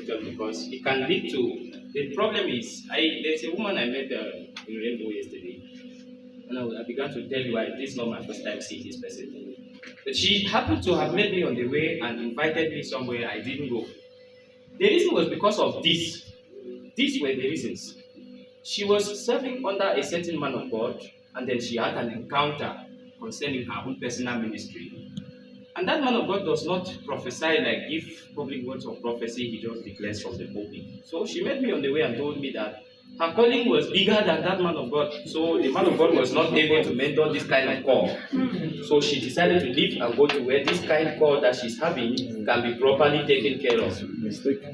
question because it can lead to. The problem is, there's a woman I met in Rainbow yesterday, and I began to tell you why this is not my first time seeing this person. But she happened to have met me on the way and invited me somewhere I didn't go. The reason was because of this. These were the reasons. She was serving under a certain man of God, and then she had an encounter concerning her own personal ministry. And that man of God does not prophesy like give public words of prophecy, he just declares from the pulpit. So she met me on the way and told me that her calling was bigger than that man of God. So the man of God was not able to mentor this kind of call. So she decided to leave and go to where this kind of call that she's having can be properly taken care of.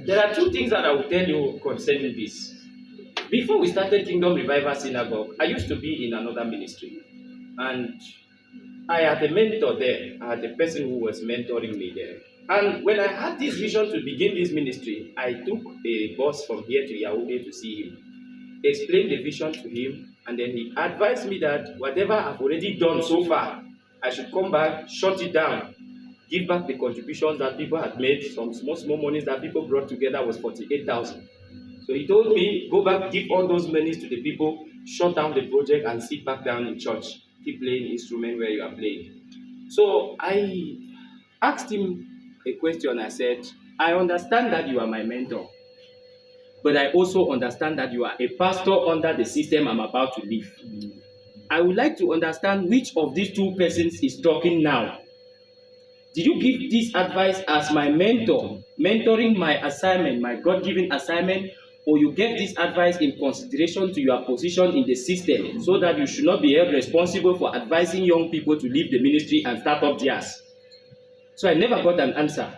There are two things that I will tell you concerning this. Before we started Kingdom Revival Synagogue, I used to be in another ministry. And I had a mentor there. I had a person who was mentoring me there. And when I had this vision to begin this ministry, I took a bus from here to Yaoundé to see him, explained the vision to him, and then he advised me that whatever I've already done so far, I should come back, shut it down, give back the contributions that people had made. Some small monies that people brought together was 48,000. So he told me, go back, give all those monies to the people, shut down the project, and sit back down in church. Keep playing instrument where you are playing. So I asked him a question. I said, I understand that you are my mentor, but I also understand that you are a pastor under the system I'm about to leave. I would like to understand which of these two persons is talking now. Did you give this advice as my mentor, mentoring my assignment, my God-given assignment, or you gave this advice in consideration to your position in the system so that you should not be held responsible for advising young people to leave the ministry and start up theirs? So I never got an answer.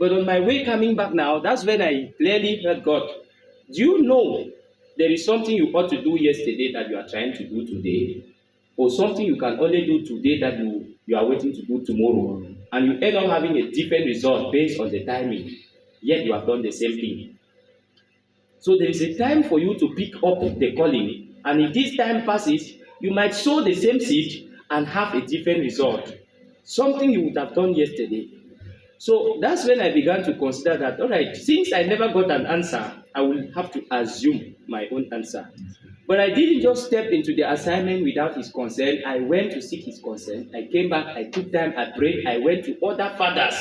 But on my way coming back now, that's when I clearly heard God. Do you know there is something you ought to do yesterday that you are trying to do today? Or something you can only do today that you are waiting to do tomorrow? And you end up having a different result based on the timing. Yet you have done the same thing. So there is a time for you to pick up the calling, and if this time passes, you might sow the same seed and have a different result. Something you would have done yesterday. So that's when I began to consider that, all right, since I never got an answer, I will have to assume my own answer. But I didn't just step into the assignment without his consent. I went to seek his consent. I came back, I took time, I prayed, I went to other fathers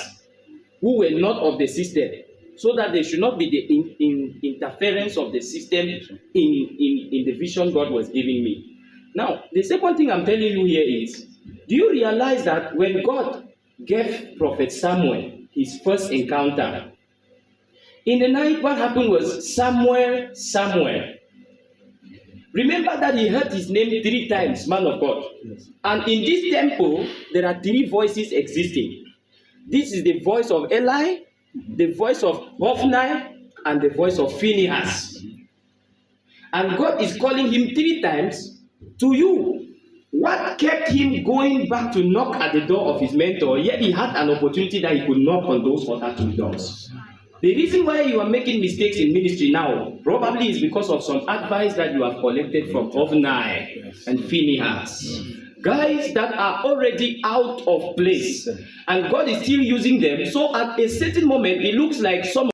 who were not of the system, so that there should not be the interference of the system in the vision God was giving me. Now, the second thing I'm telling you here is, do you realize that when God gave Prophet Samuel his first encounter, in the night what happened was, Samuel, Samuel. Remember that he heard his name 3 times, man of God. Yes. And in this temple, there are 3 voices existing. This is the voice of Eli, the voice of Hophni, and the voice of Phinehas. And God is calling him 3 times to you. What kept him going back to knock at the door of his mentor, yet he had an opportunity that he could knock on those other 2 doors? The reason why you are making mistakes in ministry now probably is because of some advice that you have collected from Hophni and Phinehas. Guys that are already out of place, and God is still using them. So at a certain moment, it looks like some